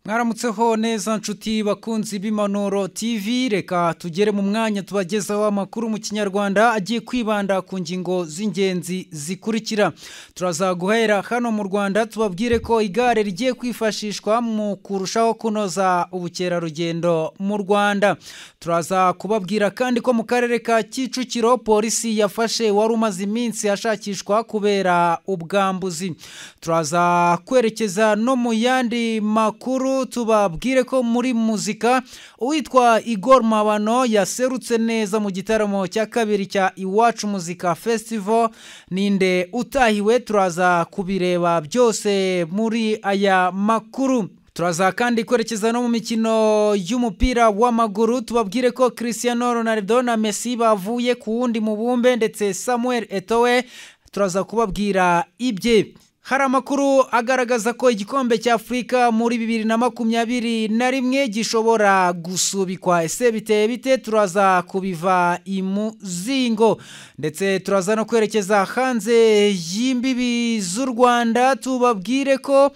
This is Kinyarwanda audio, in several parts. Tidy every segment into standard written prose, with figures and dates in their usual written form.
Mwaramutseho neza nshuti bakunzi b'Impanuro TV, reka tugere mu mwanya tubagezaho amakuru mu Kinyarwanda agiye kwibanda ku ngingo z'ingenzi zikurikira. Turaza guhera hano mu Rwanda tubabwire ko igare rigiye kwifashishwa mu kurushaho kunoza ubukerarugendo mu Rwanda. Turaza kubabwira kandi ko mu karere ka Kicukiro polisi yafashe wari umaze iminsi ashakishwa kubera ubwambuzi. Turaza kwerekeza no mu yandi makuru tubabwire ko muri muzika uwitwa Igor Mabano yaserutse neza mu gitaramo cya kabiri cya Iwacu Muzika Festival. Ninde utahiwe? Turaza kubireba byose muri aya makuru. Turaza kandi kwerekeza no mu mikino y'umupira w'amaguru tubabwire ko Cristiano Ronaldo na Messi bavuye ku wundi mubumbe ndetse Samuel Eto'o turaza kubabwira ibye. Hari amakuru agaragaza ko igikombe cya Afrika muri 2021 gishobora gusubikwa. Ese biteye bite? Turaza kubiva imuzingo. Ndetse turaza no kwerekeza hanze y'imbibi z'u Rwanda tubabwire ko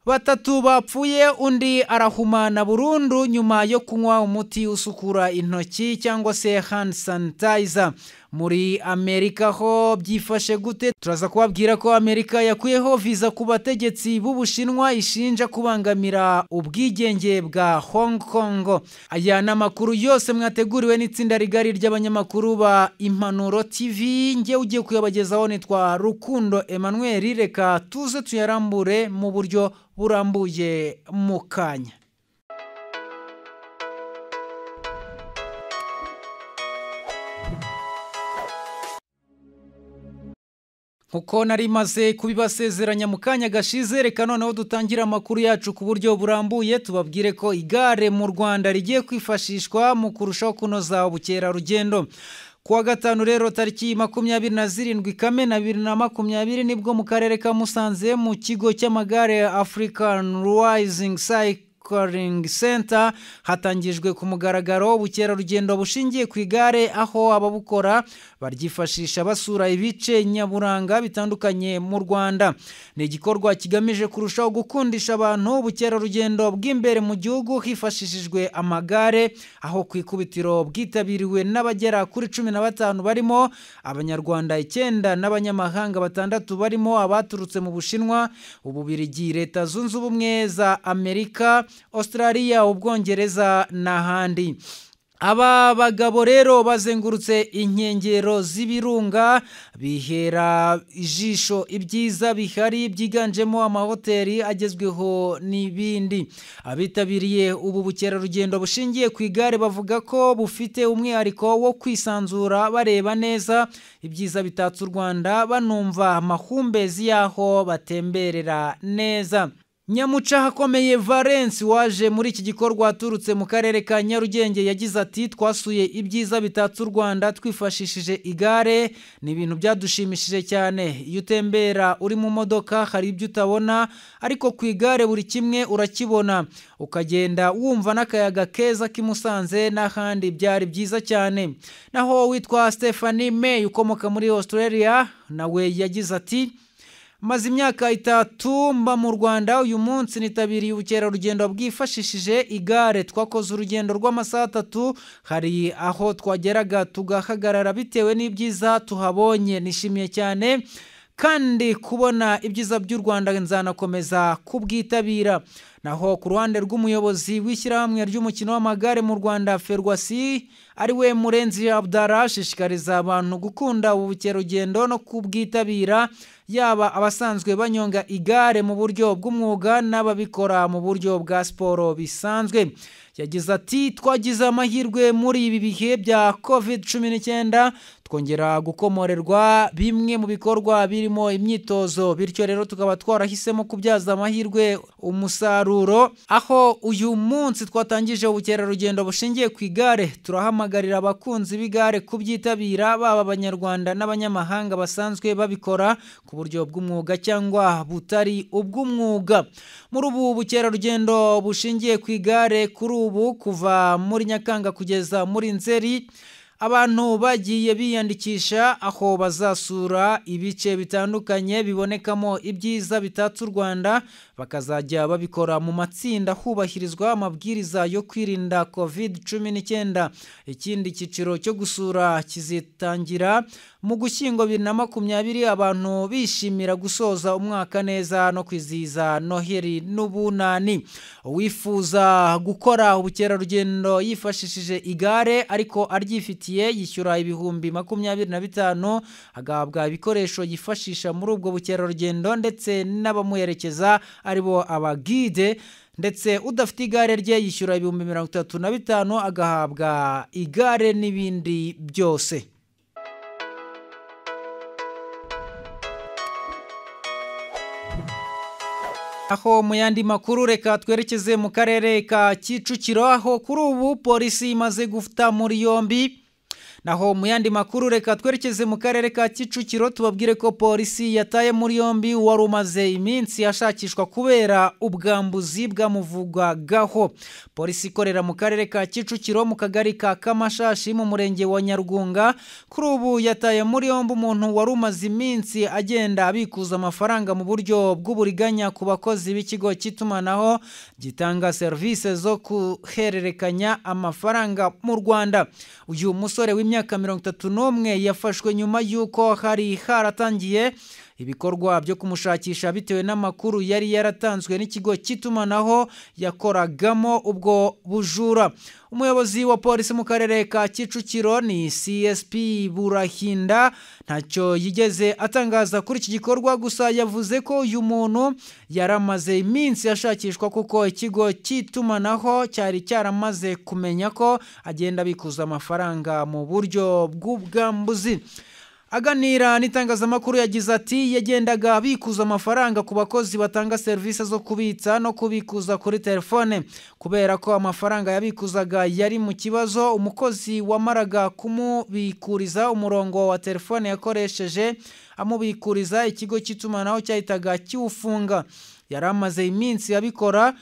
Batatu bapfuye undi arahumana burundu nyuma yo kunywa umuti usukura intoki cyangwa se hand sanitizer. Muri Amerika ho byifashe gute? Turaza kubabwira ko Amerika yakuyeho visa ku bategetsi b'Ubushinwa ishinja kubangamira ubwigenge bwa Hong Kong. Aya n'amakuru yose mwateguriwe n'itsinda rigari ry'abanyamakuru ba Impanuro TV. Nge ugiye kuyabagezaho nitwa Rukundo Emmanuel. Reka tuze tuyarambure mu buryo burambuye mu kanya. Uko nari maze kubibasezeranya mu kanya gashize, reka noneho dutangira amakuru yacu ku buryo burambuye tubabwire ko igare mu Rwanda rigiye kwifashishwa mu kurushaho kunoza ubukerarugendo. Kuwa gatanu rero tariki 27 Kamena 2020 nibwo mu karere ka Musanze mu kigo cy'amagare African Rising Cycling Center hatangijwe ku mugaragaro ubukerarugendo bushingiye ku igare, aho ababukora baryifashisha basura ibice nyaburanga bitandukanye mu Rwanda. Ni igikorwa kigamije kurushaho gukundisha abantu ubukerarugendo bw'imbere mu gihugu hifashishijwe amagare, aho ku ikubitiro bwitabiriwe n'abagera kuri 15 barimo abanyarwanda 9 n'abanyamahanga 6 barimo abaturutse mu Bushinwa, Ububiligi, Leta Zunze Ubumwe za Amerika, Australia, Ubwongereza n'ahandi. Aba bagabo rero bazengurutse inkengero z'ibirunga bihera ijisho ibyiza bihari byiganjemo amahoteli agezweho n'ibindi. Abitabiriye ubu bukerarugendo bushingiye ku igare bavuga ko bufite umwihariko wo kwisanzura bareba neza ibyiza bitatse u Rwanda, banumva amahumbezi yaho batemberera neza. Nyamuca hakomeye Valence waje muri iki gikorwa aturutse mu karere ka Nyarugenge yagize ati twasuye ibyiza bitatse u Rwanda twifashishije igare, ni ibintu byadushimishije cyane. Iyo utembera uri mu modoka hari ibyo utabona, ariko ku igare buri kimwe urakibona, ukagenda wumva n'akayaga keza k'imusanze n'ahandi byari byiza cyane. Naho witwa Stephanie May ukomoka muri Australia nawe yagize ati maze imyaka 3 mba mu Rwanda, uyu munsi nitabiriye ubukerarugendo bwifashishije igare. Twakoze urugendo rw'amasaha 3, hari aho twageraga tugahagarara bitewe n'ibyiza tuhabonye. Nishimiye cyane kandi kubona ibyiza by'u Rwanda, nzanakomeza kubwitabira. Naho ku ruhande rw'umuyobozi w'ishyirahamwe ry'umukino w'amagare mu Rwanda Ferwasi ariwe Murenzi Abdara ashishikariza abantu gukunda ubukerarugendo no kubwitabira, yaba abasanzwe banyonga igare mu buryo bw'umwuga n'ababikora mu buryo bwa siporo bisanzwe. Yagize ati twagize amahirwe muri ibi bihe bya COVID-19 twongera gukomorerwa bimwe mu bikorwa birimo imyitozo, bityo rero tukaba twarahisemo kubyaza amahirwe umusaruro, aho uyu munsi twatangije ubukerarugendo bushingiye ku igare. Turahamagarira abakunzi b'igare kubyitabira, baba abanyarwanda n'abanyamahanga basanzwe babikora ku buryo bw'umwuga cyangwa butari ubw'umwuga. Muri ubu bukerarugendo bushingiye ku igare kuri ubu kuva muri Nyakanga kugeza muri Nzeri, abantu bagiye biyandikisha aho bazasura ibice bitandukanye bibonekamo ibyiza bitatse u Rwanda, bakazajya babikora mu matsinda hubahirizwa amabwiriza yo kwirinda COVID-19. Ikindi cyiciro cyo gusura kizitangira mu Gushyingo 2020, abantu bishimira gusoza umwaka neza no kwizihiza Noheli n'Ubunani. Uwifuza gukora ubukerarugendo yifashishije igare ariko aryifitiye yishyura ibihumbi 25, agahabwa ibikoresho yifashisha muri ubwo bukerarugendo ndetse n'abamuherekeza aribo abagide, ndetse udafite igare rye yishyura ibihumbi 35 agahabwa igare n'ibindi byose. Aho mu yandi makuru reka twerekeze mu karere ka Kicukiro, aho kuri ubu polisi imaze gufuta muri yombi. Naho mu yandi makuru reka twerekeze mu karere ka Kicukiro, tubabwire ko polisi yataye muri yombi wari umaze iminsi ashakishwa kubera ubwambuzi bwamuvugagaho. Polisi ikorera mu karere ka Kicukiro mu kagari ka Kamashashi mu murenge wa Nyarugunga, kuri ubu yataye muri yombi umuntu wari umaze iminsi agenda abikuza amafaranga mu buryo bw'uburiganya ku bakozi b'ikigo cy'itumanaho gitanga serivisi zo kuhererekanya amafaranga mu Rwanda. Uyu musore w'imyaka 31 yafashwe nyuma y'uko hari haratangiye ibikorwa byo kumushakisha bitewe n'amakuru yari yaratanzwe n'ikigo cy'itumanaho yakoragamo ubwo bujura. Umuyobozi wa polisi mu karere ka Kicukiro ni CSP Burahinda ntacyo yigeze atangaza kuri iki gikorwa, gusa yavuze ko uyu muntu yaramaze iminsi yashakishwa kuko ikigo cy'itumanaho cyari cyaramaze kumenya ko agenda bikuza amafaranga mu buryo bw'ubwambuzi. Aganira n'itangazamakuru yagize ati yagendaga bikuza amafaranga ku bakozi batanga serivisi zo kubitsa no kubikuza kuri telefone. Kubera ko amafaranga yabikuzaga yari mu kibazo, umukozi wamaraga kumubikuriza umurongo wa telefone yakoresheje amubikuriza, ikigo cy'itumanaho cyahitaga kiwufunga. Yaramaze iminsi yabikora.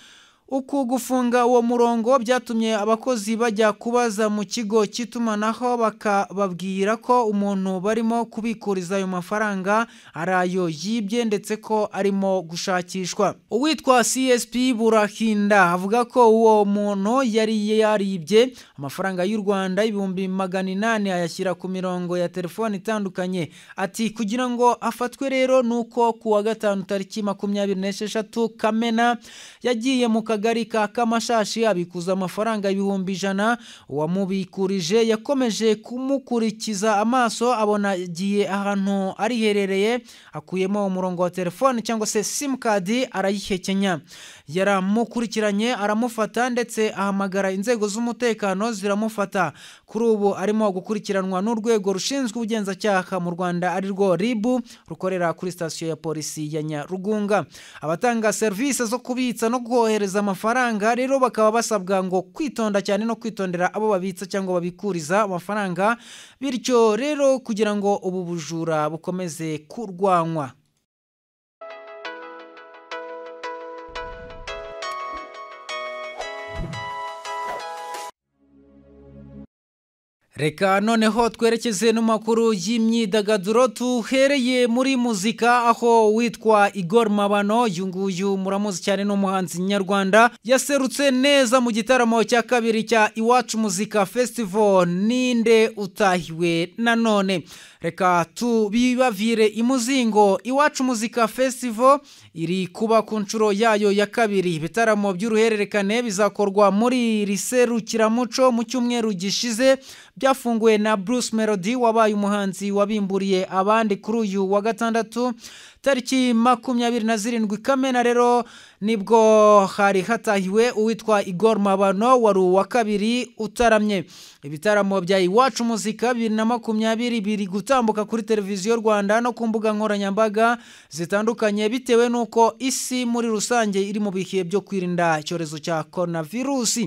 Uku gufunga uwo murongo byatumye abakozi bajya kubaza mu kigo cy'itumanaho bakababwira ko umuntu barimo kubikuriza ayo mafaranga arayo yibye ndetse ko arimo gushakishwa. Uwitwa CSP Burahinda avuga ko uwo muntu yari yaribye amafaranga y'u Rwanda 800 ayashyira ku mirongo ya telefone itandukanye. Ati kugira ngo afatwe rero nuko kuwa gatanu tariki 26 Kamena yagiye mu kagari ka Kamashashi abikuza amafaranga 100,000. Uwamubikurije yakomeje kumukurikiza amaso abona agiye ahantu ariherereye, akuyemo umurongo wa telefone cyangwa se sim card arayihekenya. Yaramukurikiranye aramufata ndetse ahamagara inzego z'umutekano ziramufata. Kuri ubu arimo gukurikiranwa n'urwego rushinzwe ubugenzacyaha mu Rwanda ari rwo RIB rukorera kuri station ya polisi ya Nyarugunga. Abatanga serivisi zo kubitsa no kohereza amafaranga rero bakaba basabwa ngo kwitonda cyane no kwitondera abo babitsa cyangwa babikuriza amafaranga, bityo rero kugira ngo ubu bujura bukomeze kurwanywa. Reka noneho twerekeze no makuru y'imyidagaduro, tuhereye muri muzika aho witwa Igor Mabano yunguyu muramuzi cyane n'umuhanzi nyarwanda yaserutse neza mu gitaramo cya kabiri cya Iwacu Muzika Festival Ninde Utahiwe nanone. Reka tubibavire imuzingo. Iwacu Muzika Festival iri kuba ku nshuro yayo ya kabiri. Ibitaramo by'uruhererekane bizakorwa muri riserukiramuco mu cyumweru gishize, byafunguwe na Bruce Melody wabaye umuhanzi wabimburiye abandi kuri uyu wa gatandatu tariki 27 Kamena. Rero nibwo hari hatahiwe uwitwa Igor Mabano wari wa kabiri utaramye. Ibitaramo bya Iwacu Muzika 2020 biri gutambuka kuri televiziyo Rwanda no ku mbuga nkoranyambaga zitandukanye bitewe nuko isi muri rusange iri mu bihe byo kwirinda icyorezo cya coronavirus.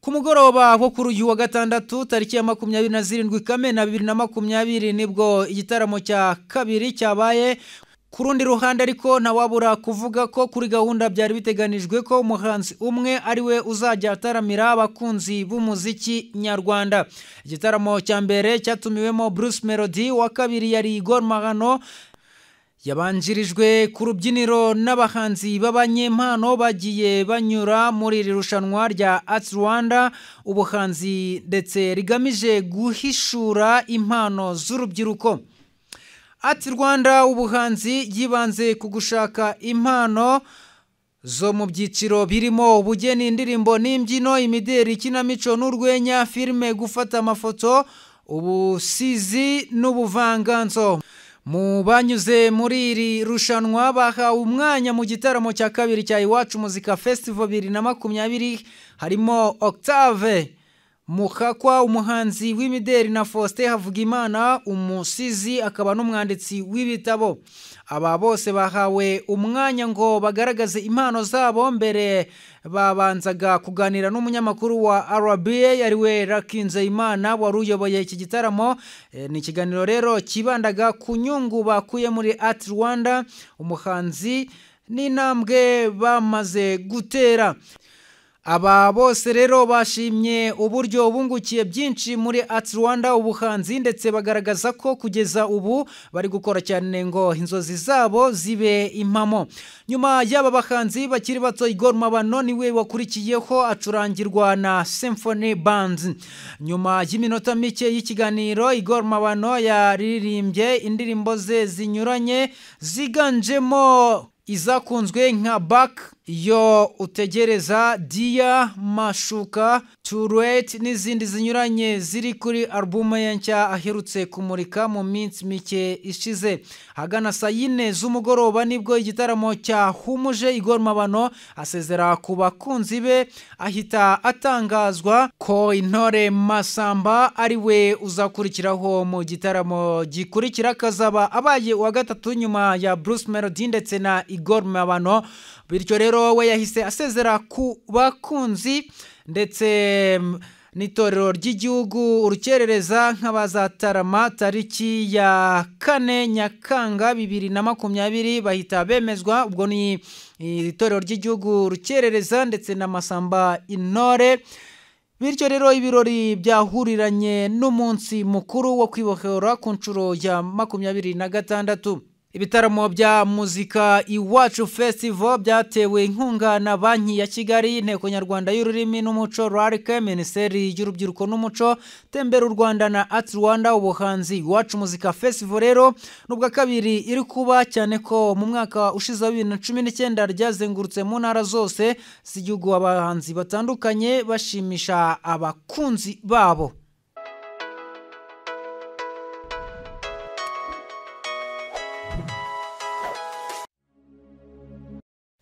Ku mugoroba wo kuri uyu wa gatandatu tariki ya 27 Kamena 2020 nibwo igitaramo cya kabiri cyabaye Ku rundi ruhande ariko ntawabura kuvuga ko kuri gahunda byari biteganijwe ko umuhanzi umwe ariwe uzajya ataramira abakunzi b'umuziki nyarwanda. Igitaramo cya mbere cyatumiwemo Bruce Melody, wa kabiri yari Igor Magano, yabanjirijwe ku rubyiniro n'abahanzi b'abanyempano bagiye banyura muri iri rushanwa rya Arts Rwanda, ubuhanzi ndetse rigamije guhishura impano z'urubyiruko. Arts Rwanda ubuhanzi yibanze ku gushaka impano zo mu byiciro birimo ubugeni, indirimbo n'imbyino, imideri, ikinamico n'urwenya, filime, gufata amafoto, ubusizi n'ubuvanganzo. Mu banyuze muri iri rushanwa bahawe umwanya mu gitaramo cya kabiri cya Iwacu Muzika Festival 2020 harimo Octave Mukakwa, umuhanzi w'imideri, na Faustin Havugimana, umusizi akaba n'umwanditsi w'ibitabo. Aba bose bahawe umwanya ngo bagaragaze impano zabo. Mbere babanzaga kuganira n'umunyamakuru wa RBA ariwe Rakinzeyimana wari uyoboye iki gitaramo. Ni ikiganiro rero kibandaga ku nyungu bakuye muri Arts Rwanda, umuhanzi n'intambwe bamaze gutera. Aba bose rero bashimye uburyo bungukiye byinshi muri Arts Rwanda ubuhanzi, ndetse bagaragaza ko kugeza ubu bari gukora cyane ngo inzozi zabo zibe impamo. Nyuma y'aba bahanzi bakiri bato, Igor Magano niwe wakurikiyeho acurangirwa na Symphony Band. Nyuma y'iminota mike y'ikiganiro, Igor Magano yaririmbye indirimbo ze zinyuranye ziganjemo izakunzwe nka Back, Iyo Utegereza, Dia, Mashuka, Turwet n'izindi zinyuranye ziri kuri album ye nshya aherutse kumurika mu minsi mike ishize. Hagana saa 4 z'umugoroba nibwo igitaramo cyahumuje Igor Magano asezera ku bakunzi be, ahita atangazwa ko Intore Masamba ariwe uzakurikiraho mu gitaramo gikurikira, kazaba abaye wa gatatu nyuma ya Bruce Melody ndetse na Igor Magano. Bityo rero we yahise asezera ku bakunzi ndetse n'itorero ry'igihugu urukerereza nk'abazatarama tariki ya 4 Nyakanga 2020 bahita bemezwa. Ubwo ni itorero ry'igihugu urukerereza ndetse na Masamba Intore. Bityo rero ibirori byahuriranye n'umunsi mukuru wo kwibohora ku nshuro ya 26. Ibitaramo bya muzika Iwacu Festival byatewe inkunga na Banki ya Kigali, Inteko Nyarwanda y'Ururimi n'Umuco RARC, Minisiteri y'Urubyiruko n'Umuco, Tembera u Rwanda na Arts Rwanda ubuhanzi. Iwacu Muzika Festival rero nubwa kabiri iri kuba, cyane ko mu mwaka ushize 2019 ryazengurutse mu ntara zose z'igihugu, abahanzi batandukanye bashimisha abakunzi babo.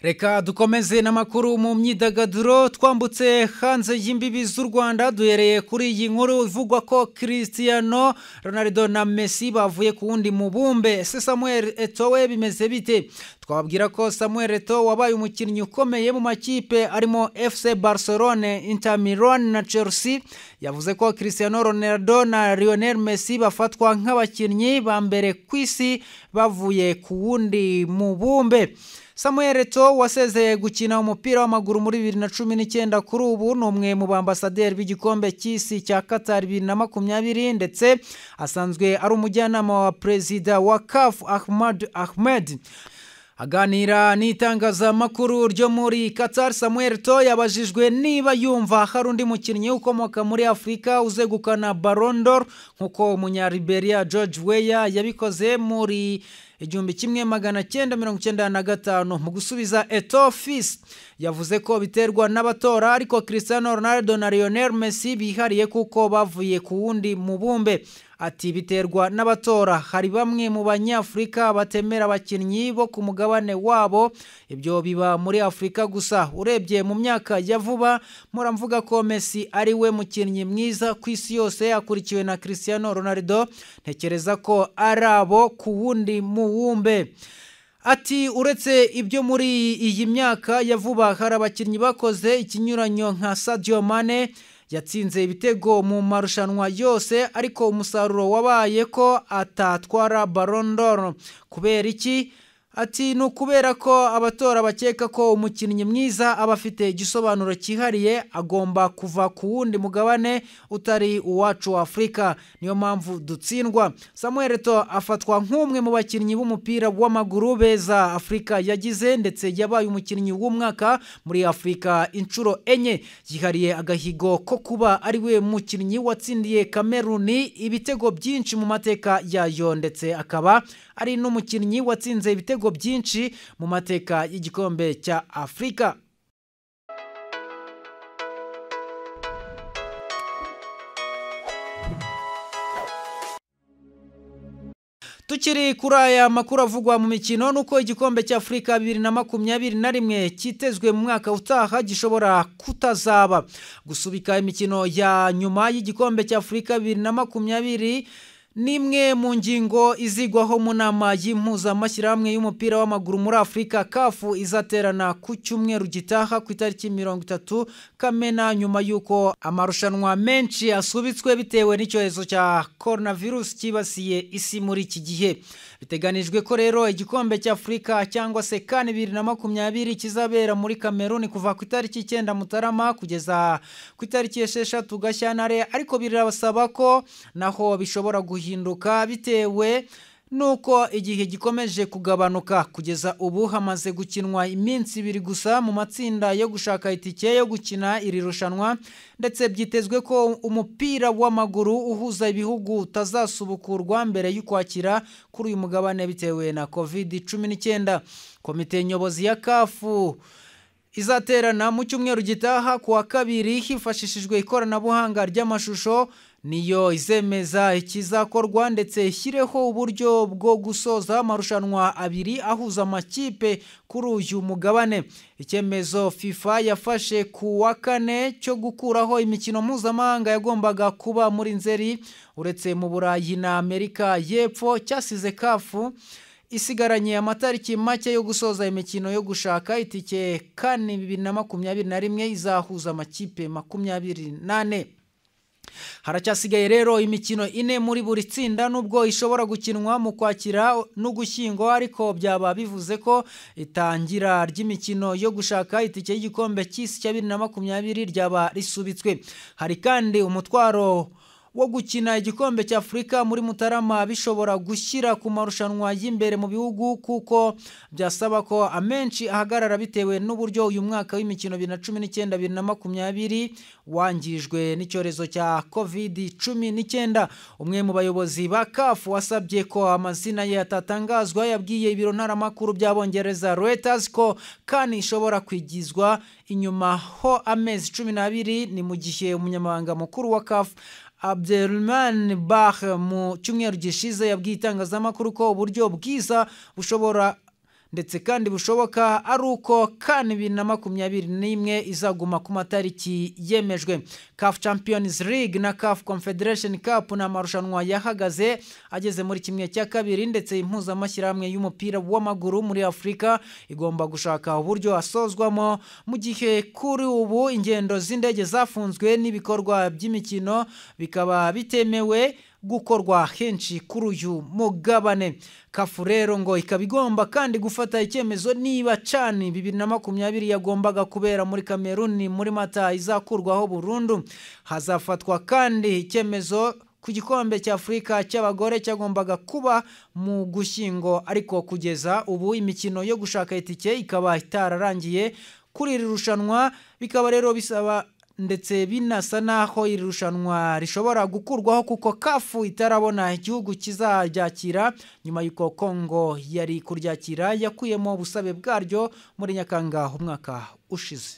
Reka dukomeze n'amakuru mu myidagaduro twambutse hanze y'imbibi z'u Rwanda. Duhereye kuri iyi nkuru ivugwa ko Cristiano Ronaldo na Messi bavuye ku wundi mubumbe. Samuel Eto'o we bimeze bite? Twababwira ko Samuel Eto'o wabaye umukinnyi ukomeye mu makipe arimo FC Barcelona, Inter Milan na Chelsea, yavuze ko Cristiano Ronaldo na Lionel Messi bafatwa nk'abakinnyi ba mbere ku isi bavuye ku wundi mubumbe. Samuel Eto'o wasezeye gukina umupira w'amaguru muri 2019 kuri ubu ni umwe mu bambasaderi b'igikombe cy'isi cya Qatar 2020, ndetse asanzwe ari umujyanama wa perezida wa CAF Ahmed. Aganira n'itangazamakuru ryo muri Qatar, Samuel Eto'o yabajijwe niba yumva hari undi mukinnyi ukomoka muri Afurika uzegukana Ballon d'Or nk'uko umunya-Liberia George Weah yabikoze muri 1995. Mu gusubiza, Eto'o Fils yavuze ko biterwa n'abatora, ariko Cristiano Ronaldo na Lionel Messi bihariye kuko bavuye ku wundi mubumbe. Ati biterwa n'abatora, hari bamwe mu banyafurika batemera abakinnyi bo ku mugabane wabo, ibyo biba muri Afurika gusa. Urebye mu myaka ya vuba muramvuga ko Messi ari we mukinnyi mwiza ku isi yose akurikiwe na Cristiano Ronaldo, ntekereza ko ari abo ku wundi mubumbe. Ati uretse ibyo muri iyi myaka ya vuba hari abakinnyi bakoze ikinyuranyo nka Sadio Mane yatsinze ibitego mu marushanwa yose, ariko umusaruro wabaye ko atatwara Ballon d'Or. Kubera iki? Ati ni ukubera ko abatora bakeka ko umukinnyi mwiza aba afite igisobanuro cyihariye agomba kuva ku wundi mugabane utari uwacu wa Afurika, niyo mpamvu dutsindwa. Samuel Eto'o afatwa nk'umwe mu bakinnyi b'umupira w'amaguru beza Afurika yagize, ndetse yabaye umukinnyi w'umwaka muri Afurika inshuro enye. Yihariye agahigo ko kuba ari we mukinnyi watsindiye Cameroon ibitego byinshi mu mateka yayo, ndetse akaba ari n'umukinnyi watsinze ibitego byinshi mu mateka y'igikombe cya Afurika. Tukiri kuri aya makuru avugwa mu mikino, nuko igikombe cya Afurika 2021 kitezwe mu mwaka utaha gishobora kutazaba. Gusubika imikino ya nyuma y'igikombe cya Afurika 2020 nimwe mu ngingo izigwaho mu nama y'impuzamashyirahamwe y'umupira w'amaguru muri Afurika CAF izaterana ku cyumweru gitaha ku itariki 30 Kamena, nyuma y'uko amarushanwa menshi asubitswe bitewe n'icyorezo cya coronavirus kibasiye isi muri iki gihe. Biteganijwe ko rero igikombe cya Afurika cyangwa se CAN 2020 kizabera muri Cameroon kuva ku itariki 9 Mutarama kugeza ku itariki 6 Gashyantare, ariko birabasaba ko naho bishobora guhinduka bitewe nuko igihe gikomeje kugabanuka. Kugeza ubu hamaze gukinwa iminsi 2 gusa mu matsinda yo gushaka itike yo gukina iri rushanwa, ndetse byitezwe ko umupira w'amaguru uhuza ibihugu utazasubukurwa mbere y'ukwakira kuri uyu mugabane bitewe na COVID-19. Komite nyobozi ya CAF izaterana mu cyumweru gitaha kuwa kabiri hifashishijwe ikoranabuhanga ry'amashusho, niyo izemeza ikizakorwa ndetse ishyireho uburyo bwo gusoza amarushanwa abiri ahuza amakipe kuri uyu mugabane. Icyemezo FIFA yafashe ku wa kane cyo gukuraho imikino mpuzamahanga yagombaga kuba muri Nzeri uretse mu Burayi na Amerika y'Epfo cyasize CAF isigaranye amatariki make yo gusoza imikino yo gushaka itike CAN 2021 izahuza amakipe 28. Haracyasigaye rero imikino 4 muri buri tsinda, nubwo ishobora gukinwa mu kwakira n'ugushyingo, ariko byaba bivuze ko itangira ry'imikino yo gushaka itike y'igikombe cy'isi cya 2020 ryaba risubitswe. Hari kandi umutwaro wo gukina igikombe cya Afurika muri Mutarama bishobora gushyira ku marushanwa y'imbere mu bihugu, kuko byasaba ko amenshi ahagarara bitewe n'uburyo uyu mwaka w'imikino 2019-2020 wangijwe n'icyorezo cya COVID-19. Umwe mu bayobozi ba CAF wasabye ko amazina ye atatangazwa yabwiye ibiro ntaramakuru by'Abongereza Reuters ko CAN ishobora kwigizwa inyuma ho amezi 12, ni mu gihe umunyamabanga mukuru wa CAF Abdelrahman Bah mu cyumweru gishize yabwiye itangazamakuru ko uburyo bwiza bushobora ndetse kandi bushoboka ari uko CAN 2021 izaguma ku matariki yemejwe. CAF Champions League na CAF Confederation Cup na marushanwa yahagaze ageze muri kimwe cya kabiri, ndetse impuzamashyirahamwe y'umupira w'amaguru muri Afurika igomba gushaka uburyo asozwamo, mu gihe kuri ubu ingendo z'indege zafunzwe n'ibikorwa by'imikino bikaba bitemewe gukorwa henshi kuri uyu mugabane. CAF rero ngo ikaba igomba kandi gufata icyemezo niba CAN 2020 yagombaga kubera muri Cameroon muri Mata izakurwaho burundu. Hazafatwa kandi icyemezo ku gikombe cya Afurika cy'abagore cyagombaga kuba mu Gushyingo, ariko kugeza ubu imikino yo gushaka itike ikaba itararangiye kuri iri rushanwa, bikaba rero bisaba ndetse binasa naho iri rushanwa rishobora gukurwaho kuko CAF itarabona igihugu kizaryakira nyuma y'uko Kongo yari kuryakira yakuyemo ubusabe bwaryo muri Nyakanga umwaka ushize.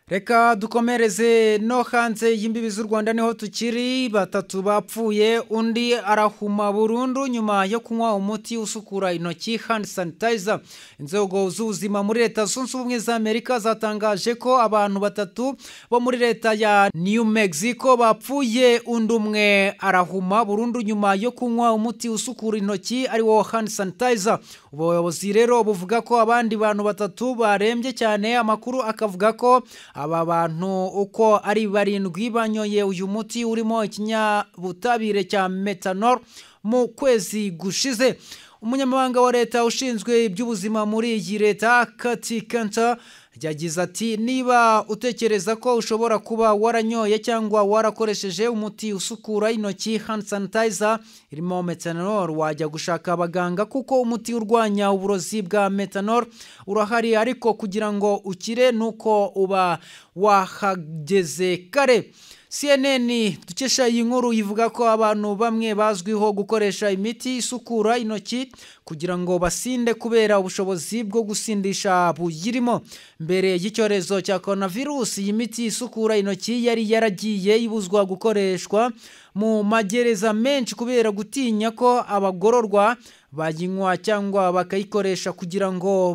Reka dukomereze no hanze y'imbibi z'u Rwanda, niho tukiri. Batatu bapfuye, undi arahuma burundu nyuma yo kunywa umuti usukura intoki hand sanitizer. Inzego z'ubuzima muri Leta Zunze Ubumwe za Amerika zatangaje ko abantu batatu bo muri leta ya New Mexico bapfuye, undi umwe arahuma burundu nyuma yo kunywa umuti usukura intoki ari wo hand sanitizer. ubuyobozi rero buvuga ko abandi bantu batatu barembye cyane. Amakuru akavuga ko aba bantu uko ari 7 banyoye uyu muti urimo ikinyabutabire cya methanol mu kwezi gushize. Umunyamabanga wa leta ushinzwe iby'ubuzima muri iyi leta Kati Kenta yagize ati niba utekereza ko ushobora kuba waranyoye cyangwa warakoresheje umuti usukura intoki hand sanitizer irimo methanol wajya gushaka abaganga kuko umuti urwanya uburozi bwa methanol urahari, ariko kugira ngo ukire nuko uba wahageze kare. CNN dukesha iyi nkuru ivuga ko abantu bamwe bazwiho gukoresha imiti isukura intoki kugira ngo basinde kubera ubushobozi bwo gusindisha buyirimo. Mbere y'icyorezo cya coronavirus iyi miti isukura intoki yari yaragiye ibuzwa gukoreshwa mu magereza menshi kubera gutinya ko abagororwa bayinywa cyangwa bakayikoresha kugira ngo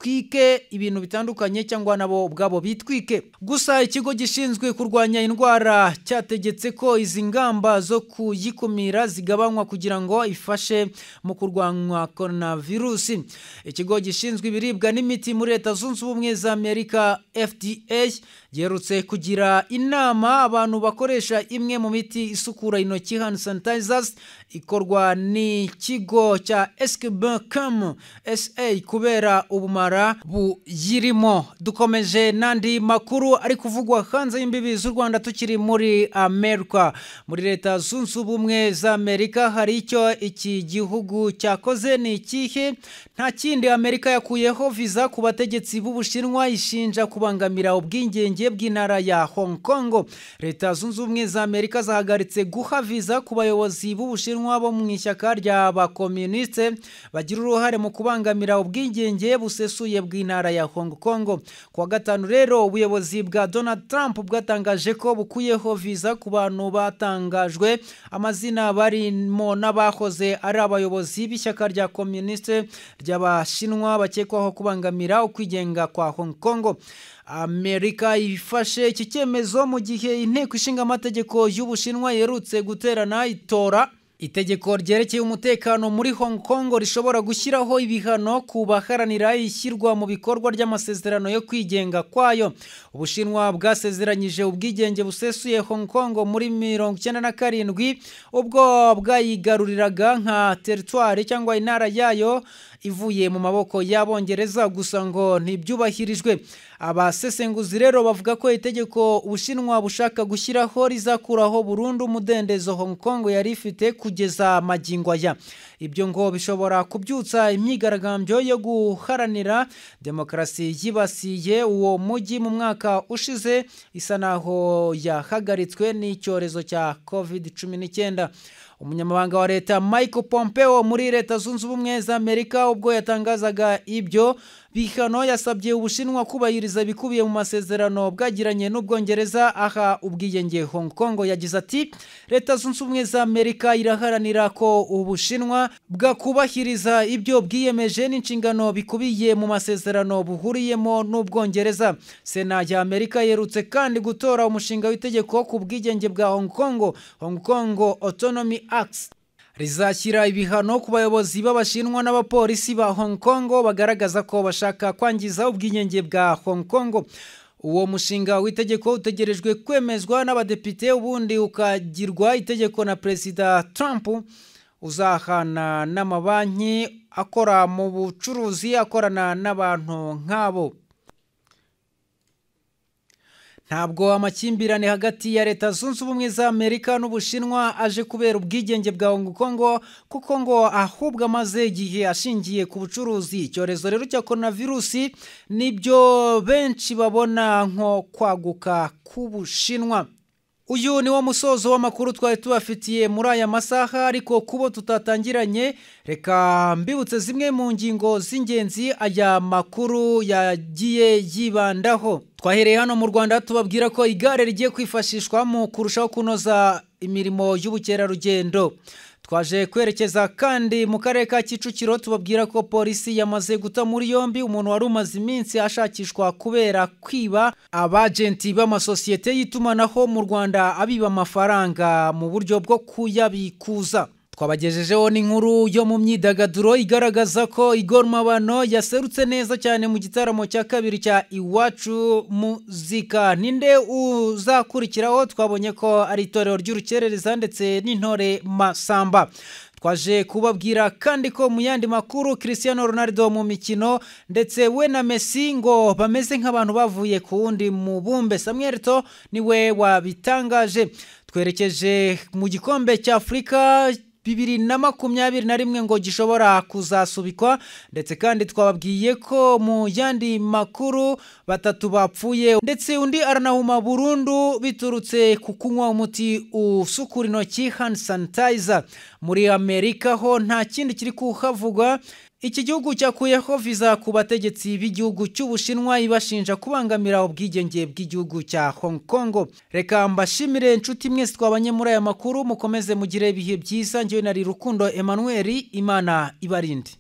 twike ibintu bitandukanye cyangwa nabo ubwabo bitwike. Gusa ikigo gishinzwe kurwanya indwara cyategetse ko izi ngamba zo kuyikumira zigabanywa kugira ngo ifashe mu kurwanya coronavirus. Ikigo gishinzwe ibiribwa n'imiti muri Leta Zunze Ubumwe za Amerika FDA yerutse kugira inama abantu bakoresha imwe mu miti isukura intoki hand sanitizers ikorwa n'ikigo cya Agezweho SA kubera ubumara buyirimo. Dukomeje nandi makuru ari kuvugwa hanze y'imbibi z'u Rwanda tukiri muri Amerika. Muri Leta Zunze Ubumwe za Amerika hari icyo iki gihugu cyakoze ni ikihe? Nta kindi, Amerika yakuyeho visa ku bategetsi b'Ubushinwa ishinja kubangamira ubwigenge bw'intara ya Hong Kong. Leta Zunze Ubumwe za Amerika zahagaritse guha visa ku bayobozi b'Ubushinwa bo mu ishyaka ry'abakomuniste bagira uruhare mu kubangamira ubwigenge busesuye bw'intara ya Hong Kong. Kuwa gatanu rero ubuyobozi bwa Donald Trump bwatangaje ko bukuyeho visa ku bantu batangajwe amazina barimo n'abahoze ari abayobozi b'ishyaka rya komuniste ry'Abashinwa bakekwaho kubangamira ukwigenga kwa Hong Kong. Amerika ifashe iki cyemezo mu gihe inteko ishinga amategeko y'Ubushinwa yerutse guterana itora itegeko ryerekeye umutekano muri Hong Kong rishobora gushyiraho ibihano ku baharanira ishyirwa mu bikorwa ry'amasezerano yo kwigenga kwayo. Ubushinwa bwasezeranyije ubwigenge busesuye Hong Kong muri 1997 ubwo bwayigaruriraga nka teritwari cyangwa intara yayo ivuye mu maboko y'Abongereza, gusa ngo ntibyubahirijwe. Abasesenguzi rero bavuga ko itegeko Ubushinwa bushaka gushyiraho rizakuraho burundu umudendezo Hong Kong yari ifite kugeza magingo aya. Ibyo ngo bishobora kubyutsa imyigaragambyo yo guharanira demokarasi yibasiye uwo mujyi mu mwaka ushize isa naho yahagaritswe n'icyorezo cya COVID-19. Umunyamabanga wa leta Michael Pompeo muri Leta Zunze Ubumwe za Amerika ubwo yatangazaga ibyo bihano yasabye Ubushinwa kubahiriza bikubiye mu masezerano bwagiranye n'Ubwongereza aha ubwigenge Hong Kong. Yagize ati Leta Zunze Ubumwe za Amerika iraharanira ko Ubushinwa bwakubahiriza ibyo bwiyemeje n'inshingano bikubiye mu masezerano buhuriyemo n'Ubwongereza. Sena ya Amerika yerutse kandi gutora umushinga w'itegeko ku bwigenge bwa Hong Kong, Hong Kong Autonomy Act, rizashyira ibihano ku bayobozi b'Abashinwa n'abapolisi ba Hong Kong bagaragaza ko bashaka kwangiza ubwigenge bwa Hong Kong. Uwo mushinga w'itegeko utegerejwe kwemezwa n'abadepite ubundi ukagirwa itegeko na Perezida Trump. Uzahana n'amabanki akora mu bucuruzi akorana n'abantu nk'abo. Ntabwo amakimbirane hagati ya Leta Zunze Ubumwe za Amerika n'Ubushinwa aje kubera ubwigenge bwa Hong Kong kuko ngo ahubwo amaze igihe ashingiye ku bucuruzi. Icyorezo rero cya coronavirus nibyo benshi babona nko kwaguka k'Ubushinwa. Uyu ni wo musozo w'amakuru twari tubafitiye muri aya masaha, ariko kubo tutatangiranye reka mbibutse zimwe mu ngingo z'ingenzi aya makuru yagiye yibandaho. Twahereye hano mu Rwanda tubabwira ko igare rigiye kwifashishwa mu kurushaho kunoza imirimo y'ubukerarugendo. Twaje kwerekeza kandi mu karere ka Kicukiro tubabwira ko polisi yamaze guta muri yombi umuntu wari umaze iminsi ashakishwa kubera kwiba abagenti b'amasosiyete y'itumanaho mu Rwanda abiba amafaranga mu buryo bwo kuyabikuza. twabagejejeho n'inkuru yo mu myidagaduro igaragaza ko Igor Mabano yaserutse neza cyane mu gitaramo cya kabiri cya Iwacu Muzika. Ninde uzakurikiraho? Twabonye ko ari itorero ry'urukerereza ndetse n'intore Masamba. Twaje kubabwira kandi ko mu yandi makuru Cristiano Ronaldo mu mikino ndetse we na Messi ngo bameze nk'abantu bavuye ku wundi mubumbe. Samuel Eto'o niwe wabitangaje. Twerekeje mu gikombe cya Afrika 2021 ngo gishobora kuzasubikwa, ndetse kandi twababwiye ko mu yandi makuru batatu bapfuye ndetse undi aranahuma burundu biturutse ku kunywa umuti usukura intoki hand sanitizer. Muri Amerika ho nta kindi kiri kuhavugwa. Iki gihugu cyakuyeho viza ku bategetsi b'igihugu cy'Ubushinwa ibashinja kubangamira ubwigenge bw'igihugu cya Hong Kong. Reka mbashimire inshuti mwese twabanye muri aya makuru, mukomeze mugire ibihe byiza. Njyewe nari Rukundo Emmanuel, Imana ibarinde.